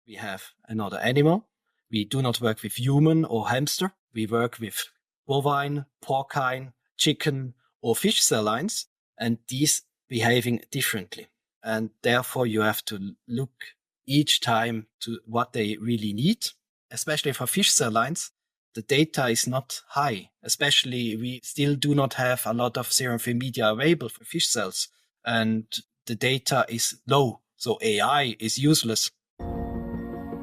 We have another animal. We do not work with human or hamster. We work with bovine, porcine, chicken, or fish cell lines, and these behaving differently. And therefore, you have to look each time to what they really need, especially for fish cell lines. The data is not high, especially we still do not have a lot of serum-free media available for fish cells, and the data is low. So AI is useless.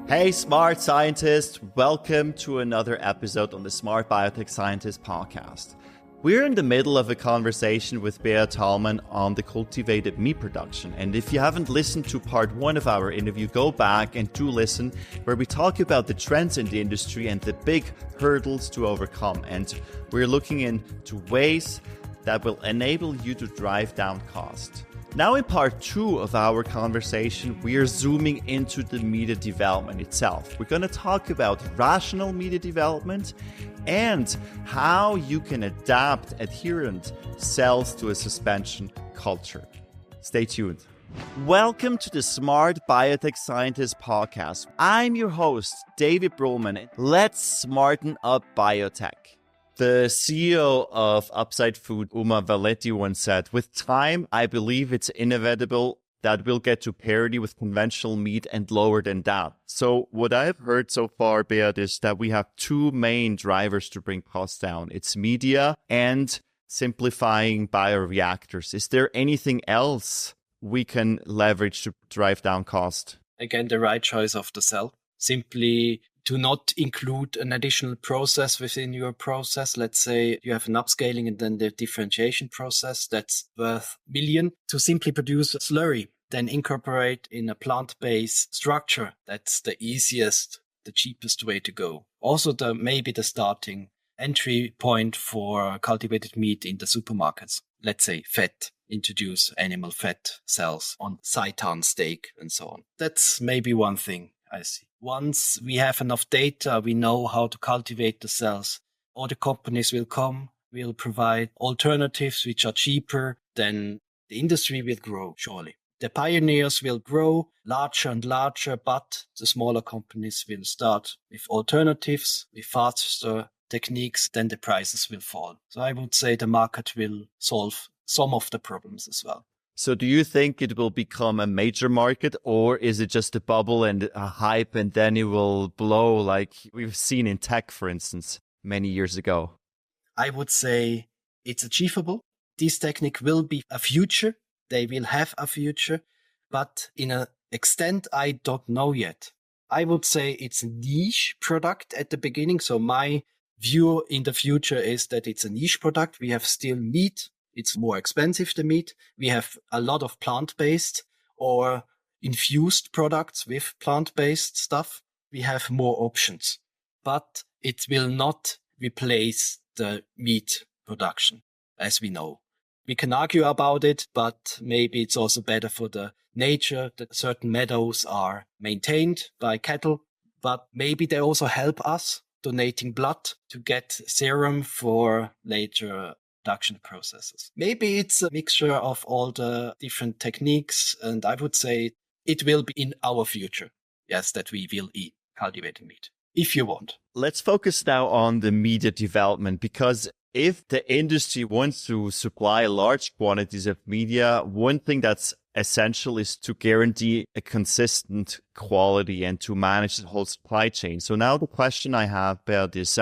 Hey, smart scientists, welcome to another episode on the Smart Biotech Scientist podcast. We're in the middle of a conversation with Thalmann on the cultivated meat production. And if you haven't listened to part 1 of our interview, go back and do listen, where we talk about the trends in the industry and the big hurdles to overcome. And we're looking into ways that will enable you to drive down cost. Now in part 2 of our conversation, we are zooming into the media development itself. We're going to talk about rational media development and how you can adapt adherent cells to a suspension culture. Stay tuned. Welcome to the Smart Biotech Scientist podcast. I'm your host, David Brulman. Let's smarten up biotech. The CEO of Upside Food, Uma Valeti, once said, "With time, I believe it's inevitable that we'll get to parity with conventional meat and lower than that." So what I've heard so far, Beat, is that we have 2 main drivers to bring costs down. It's media and simplifying bioreactors. Is there anything else we can leverage to drive down cost? Again, the right choice of the cell. Simply do not include an additional process within your process. Let's say you have an upscaling and then the differentiation process that's worth $1 million to simply produce a slurry, then incorporate in a plant-based structure. That's the easiest, the cheapest way to go. Also, maybe the starting entry point for cultivated meat in the supermarkets. Let's say fat. Introduce animal fat cells on seitan steak and so on. That's maybe one thing I see. Once we have enough data, we know how to cultivate the cells. Other companies will come, will provide alternatives which are cheaper, then the industry will grow, surely. The pioneers will grow larger and larger, but the smaller companies will start with alternatives, with faster techniques, then the prices will fall. So I would say the market will solve some of the problems as well. So do you think it will become a major market, or is it just a bubble and a hype and then it will blow like we've seen in tech, for instance, many years ago? I would say it's achievable. This technique will be a future. They will have a future, but in an extent, I don't know yet. I would say it's a niche product at the beginning. So my view in the future is that it's a niche product. We have still meat. It's more expensive, the meat. We have a lot of plant-based or infused products with plant-based stuff. We have more options, but it will not replace the meat production, as we know. We can argue about it, but maybe it's also better for the nature that certain meadows are maintained by cattle, but maybe they also help us donating blood to get serum for later production processes. Maybe it's a mixture of all the different techniques, and I would say it will be in our future, yes, that we will eat cultivated meat, if you want. Let's focus now on the media development, because if the industry wants to supply large quantities of media, one thing that's essential is to guarantee a consistent quality and to manage the whole supply chain. So now the question I have about is,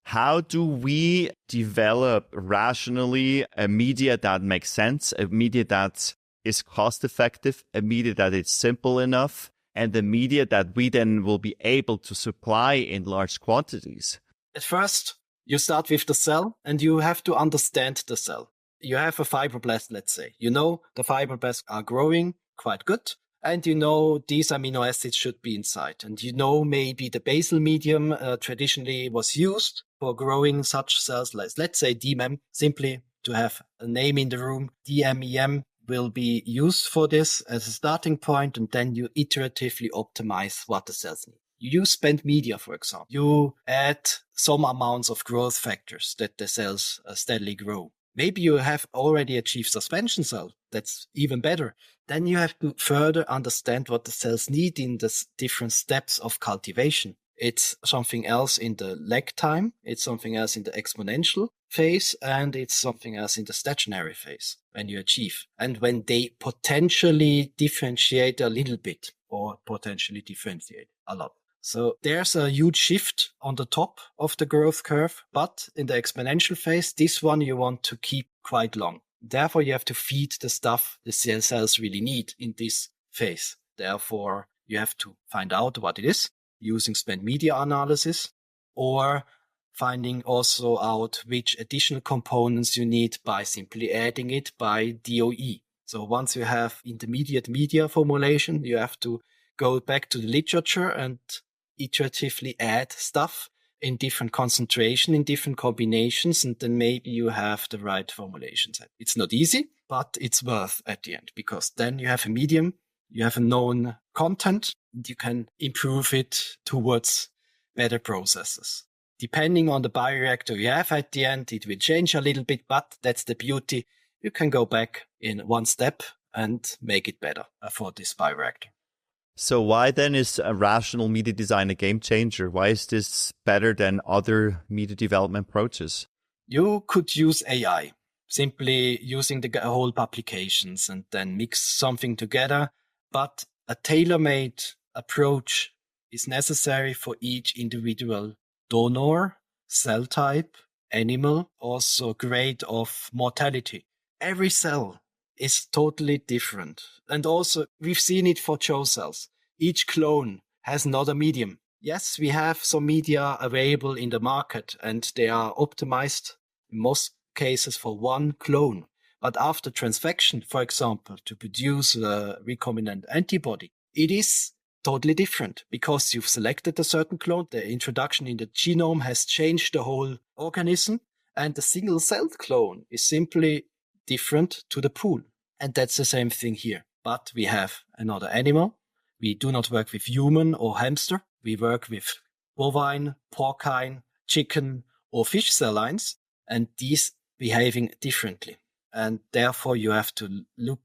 how do we develop rationally a media that makes sense, a media that is cost effective, a media that is simple enough, and the media that we then will be able to supply in large quantities? At first, you start with the cell and you have to understand the cell. You have a fibroblast, let's say. You know the fibroblasts are growing quite good. And you know these amino acids should be inside. And you know maybe the basal medium traditionally was used for growing such cells, like, let's say DMEM, simply to have a name in the room. DMEM will be used for this as a starting point, and then you iteratively optimize what the cells need. You use spent media, for example. You add some amounts of growth factors that the cells steadily grow. Maybe you have already achieved suspension cell. That's even better. Then you have to further understand what the cells need in the different steps of cultivation. It's something else in the lag time. It's something else in the exponential phase. And it's something else in the stationary phase when you achieve. And when they potentially differentiate a little bit or potentially differentiate a lot. So there's a huge shift on the top of the growth curve, but in the exponential phase, this one you want to keep quite long. Therefore, you have to feed the stuff the cells really need in this phase. Therefore, you have to find out what it is using spent media analysis, or finding also out which additional components you need by simply adding it by DOE. So once you have intermediate media formulation, you have to go back to the literature and iteratively add stuff in different concentration, in different combinations, and then maybe you have the right formulations. It's not easy, but it's worth at the end, because then you have a medium, you have a known content, and you can improve it towards better processes. Depending on the bioreactor you have at the end, it will change a little bit, but that's the beauty. You can go back in one step and make it better for this bioreactor. So why then is a rational media design a game changer? Why is this better than other media development approaches? You could use AI, simply using the whole publications and then mix something together. But a tailor-made approach is necessary for each individual donor, cell type, animal, also grade of mortality. Every cell is totally different. And also, we've seen it for CHO cells. Each clone has another medium. Yes, we have some media available in the market, and they are optimized in most cases for one clone. But after transfection, for example, to produce a recombinant antibody, it is totally different because you've selected a certain clone. The introduction in the genome has changed the whole organism, and the single-celled clone is simply different to the pool. And that's the same thing here. But we have another animal. We do not work with human or hamster. We work with bovine, porcine, chicken, or fish cell lines, and these behaving differently. And therefore, you have to look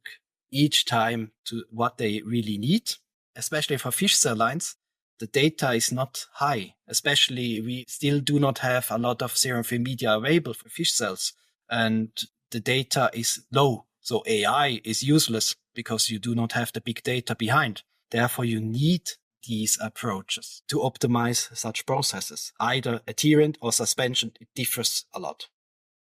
each time to what they really need. Especially for fish cell lines, the data is not high. Especially, we still do not have a lot of serum-free media available for fish cells, and the data is low. So AI is useless because you do not have the big data behind. Therefore, you need these approaches to optimize such processes. Either adherent or suspension, it differs a lot.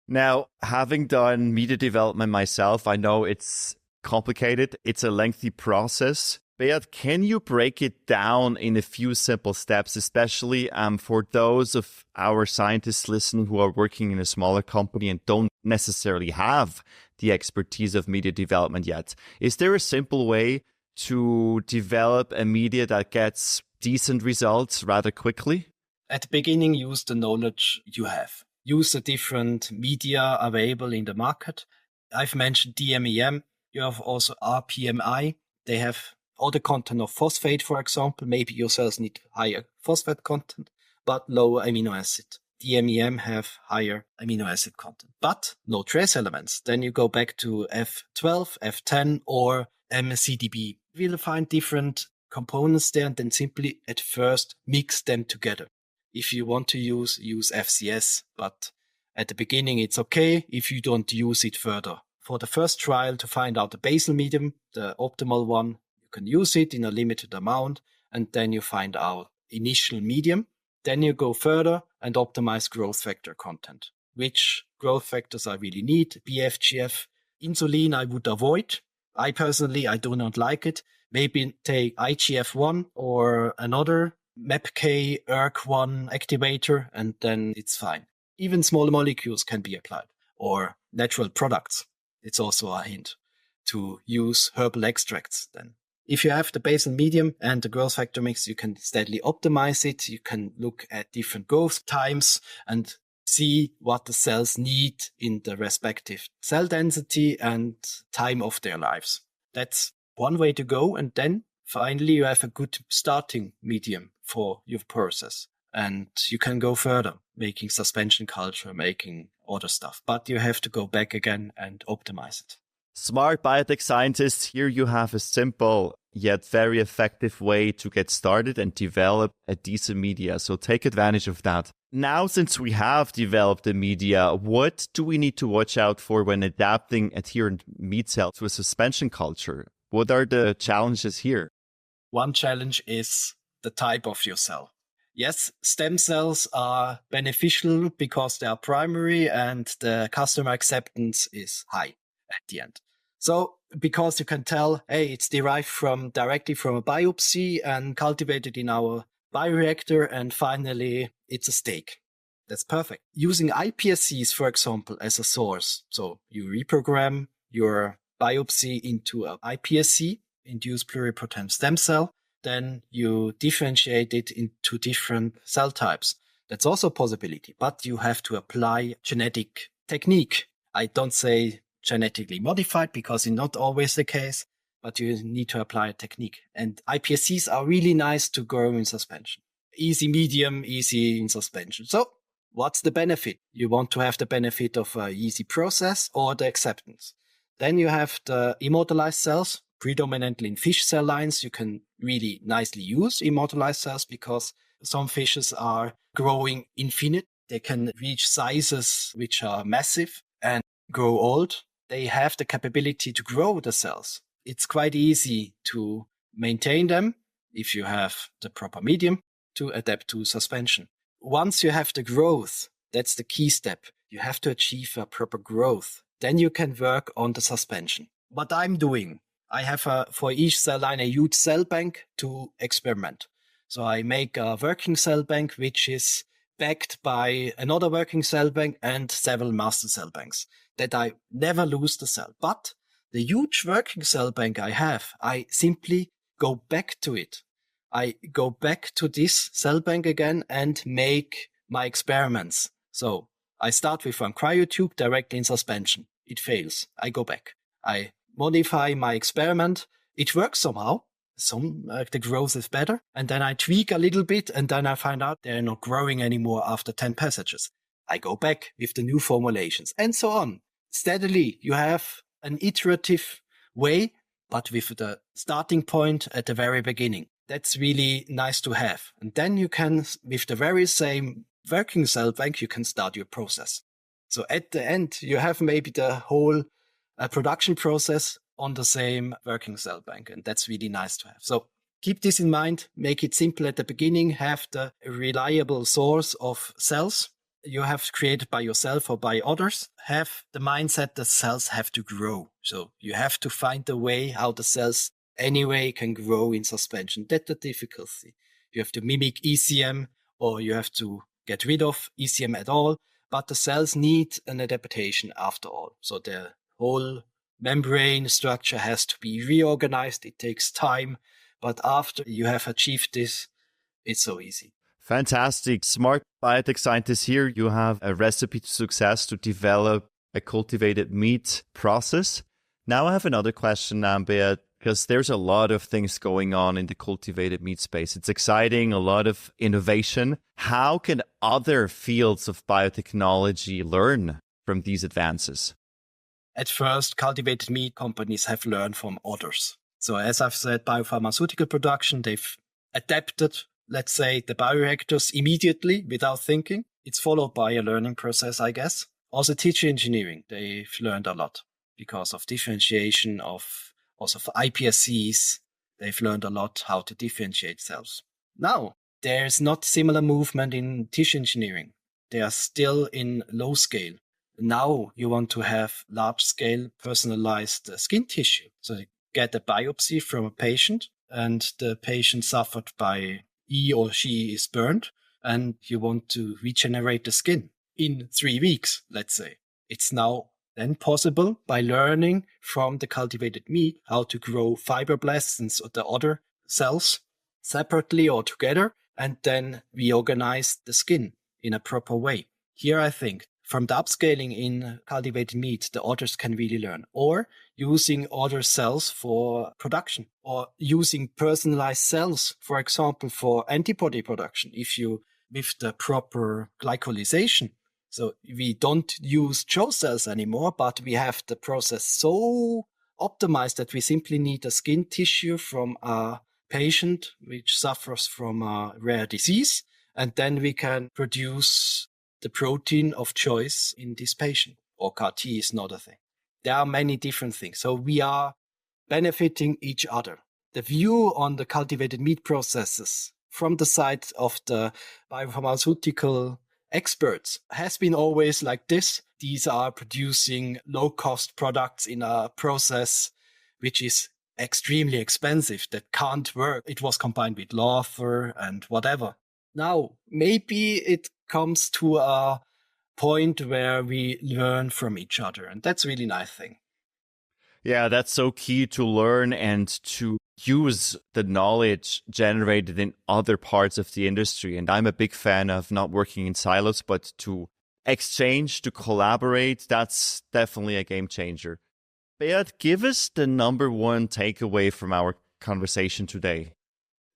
Now, having done media development myself, I know it's complicated. It's a lengthy process. Beat, can you break it down in a few simple steps, especially for those of our scientists listening who are working in a smaller company and don't necessarily have the expertise of media development yet? Is there a simple way to develop a media that gets decent results rather quickly? At the beginning, use the knowledge you have. Use the different media available in the market. I've mentioned DMEM. You have also RPMI. They have all the content of phosphate, for example. Maybe your cells need higher phosphate content, but lower amino acid. DMEM have higher amino acid content, but no trace elements. Then you go back to F12, F10, or MCDB. We'll find different components there and then simply at first mix them together. If you want to use FCS, but at the beginning it's okay if you don't use it further. For the first trial to find out the basal medium, the optimal one, you can use it in a limited amount, and then you find out initial medium. Then you go further and optimize growth factor content. Which growth factors I really need? BFGF, insulin I would avoid. I do not like it. Maybe take IGF-1 or another MAPK ERK1 activator, and then it's fine. Even small molecules can be applied, or natural products. It's also a hint to use herbal extracts then. If you have the basal medium and the growth factor mix, you can steadily optimize it. You can look at different growth times and see what the cells need in the respective cell density and time of their lives. That's one way to go. And then finally, you have a good starting medium for your process. And you can go further, making suspension culture, making other stuff. But you have to go back again and optimize it. Smart biotech scientists, here you have a simple yet very effective way to get started and develop a decent media. So take advantage of that. Now, since we have developed the media, what do we need to watch out for when adapting adherent meat cells to a suspension culture? What are the challenges here? One challenge is the type of your cell. Yes, stem cells are beneficial because they are primary and the customer acceptance is high at the end. So because you can tell, hey, it's derived directly from a biopsy and cultivated in our bioreactor, and finally it's a steak. That's perfect. Using iPSCs, for example, as a source. So you reprogram your biopsy into an iPSC, induced pluripotent stem cell. Then you differentiate it into different cell types. That's also a possibility, but you have to apply genetic technique. I don't say genetically modified because it's not always the case, but you need to apply a technique. And iPSCs are really nice to grow in suspension. Easy, medium, easy in suspension. So what's the benefit? You want to have the benefit of an easy process or the acceptance. Then you have the immortalized cells, predominantly in fish cell lines. You can really nicely use immortalized cells because some fishes are growing infinite. They can reach sizes which are massive and grow old. They have the capability to grow the cells. It's quite easy to maintain them if you have the proper medium to adapt to suspension. Once you have the growth, that's the key step. You have to achieve a proper growth. Then you can work on the suspension. What I'm doing, I have for each cell line a huge cell bank to experiment. So I make a working cell bank which is backed by another working cell bank and several master cell banks that I never lose the cell. But the huge working cell bank I have, I simply go back to it. I go back to this cell bank again and make my experiments. So I start with one cryotube directly in suspension. It fails. I go back. I modify my experiment. It works somehow. The growth is better. And then I tweak a little bit and then I find out they're not growing anymore after 10 passages. I go back with the new formulations and so on. Steadily, you have an iterative way, but with the starting point at the very beginning. That's really nice to have. And then you can, with the very same working cell bank, you can start your process. So at the end, you have maybe the whole production process on the same working cell bank. And that's really nice to have. So keep this in mind, make it simple at the beginning, have the reliable source of cells you have created by yourself or by others. Have the mindset that cells have to grow. So you have to find the way how the cells anyway can grow in suspension. That's the difficulty. You have to mimic ECM or you have to get rid of ECM at all. But the cells need an adaptation after all. So the whole membrane structure has to be reorganized. It takes time. But after you have achieved this, it's so easy. Fantastic. Smart biotech scientists, here you have a recipe to success to develop a cultivated meat process. Now I have another question, Beat, because there's a lot of things going on in the cultivated meat space. It's exciting, a lot of innovation. How can other fields of biotechnology learn from these advances? At first, cultivated meat companies have learned from others. So as I've said, biopharmaceutical production, they've adapted, let's say, the bioreactors immediately without thinking. It's followed by a learning process, I guess. Also tissue engineering, they've learned a lot because of differentiation of iPSCs. They've learned a lot how to differentiate cells. Now, there's not similar movement in tissue engineering. They are still in low scale. Now you want to have large scale personalized skin tissue. So you get a biopsy from a patient and the patient suffered by he or she is burned and you want to regenerate the skin in 3 weeks, let's say. It's now then possible by learning from the cultivated meat how to grow fibroblasts and the other cells separately or together and then reorganize the skin in a proper way. Here, I think, from the upscaling in cultivated meat, the others can really learn. Or using other cells for production or using personalized cells, for example, for antibody production. If you with the proper glycolization. So we don't use CHO cells anymore, but we have the process so optimized that we simply need a skin tissue from a patient which suffers from a rare disease, and then we can produce the protein of choice in this patient. Or CAR-T is not a thing. There are many different things. So we are benefiting each other. The view on the cultivated meat processes from the side of the biopharmaceutical experts has been always like this. These are producing low-cost products in a process which is extremely expensive, that can't work. It was combined with laughter and whatever. Now, maybe it comes to a point where we learn from each other, and that's a really nice thing. Yeah, that's so key to learn and to use the knowledge generated in other parts of the industry. And I'm a big fan of not working in silos, but to exchange, to collaborate. That's definitely a game changer. Beat, give us the number one takeaway from our conversation today.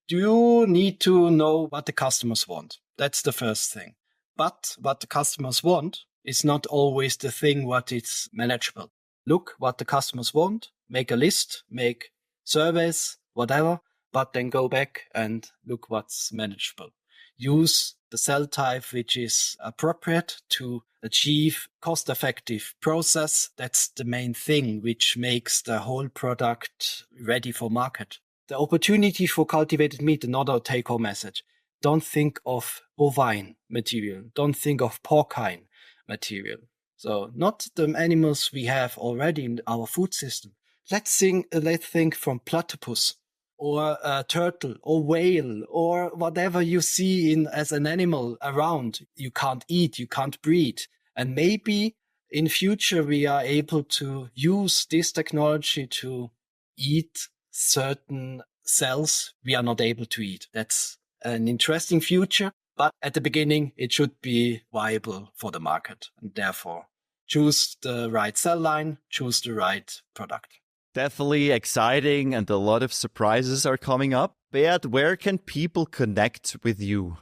You need to know what the customers want. That's the first thing. But what the customers want is not always the thing what is manageable. Look what the customers want, make a list, make surveys, whatever, but then go back and look what's manageable. Use the cell type which is appropriate to achieve cost-effective process. That's the main thing which makes the whole product ready for market. The opportunity for cultivated meat, another take-home message. Don't think of bovine material. Don't think of porcine material. So not the animals we have already in our food system. Let's think from platypus or a turtle or whale or whatever you see as an animal around. You can't eat, you can't breed. And maybe in future we are able to use this technology to eat certain cells we are not able to eat. That's an interesting future, but at the beginning it should be viable for the market, and therefore choose the right cell line, choose the right product. Definitely exciting, and a lot of surprises are coming up. Beat, where can people connect with you?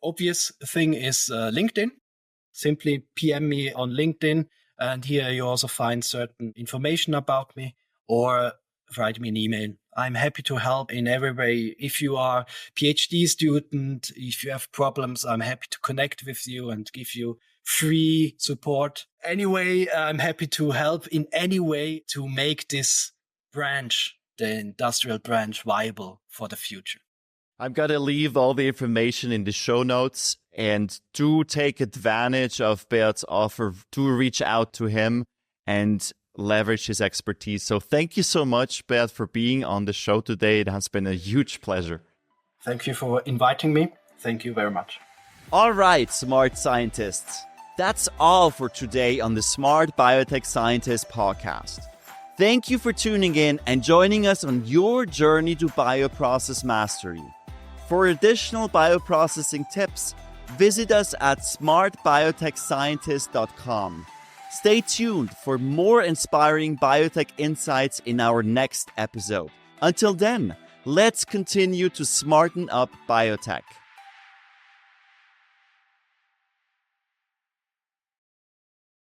Obvious thing is LinkedIn. Simply PM me on LinkedIn, and here you also find certain information about me, or write me an email. I'm happy to help in every way. If you are a PhD student, if you have problems, I'm happy to connect with you and give you free support. Anyway, I'm happy to help in any way to make this branch, the industrial branch, viable for the future. I'm going to leave all the information in the show notes, and do take advantage of Beat's offer. Do reach out to him and leverage his expertise. So thank you so much, Beat, for being on the show today. It has been a huge pleasure. Thank you for inviting me. Thank you very much. All right, smart scientists. That's all for today on the Smart Biotech Scientist podcast. Thank you for tuning in and joining us on your journey to bioprocess mastery. For additional bioprocessing tips, visit us at smartbiotechscientist.com. Stay tuned for more inspiring biotech insights in our next episode. Until then, let's continue to smarten up biotech.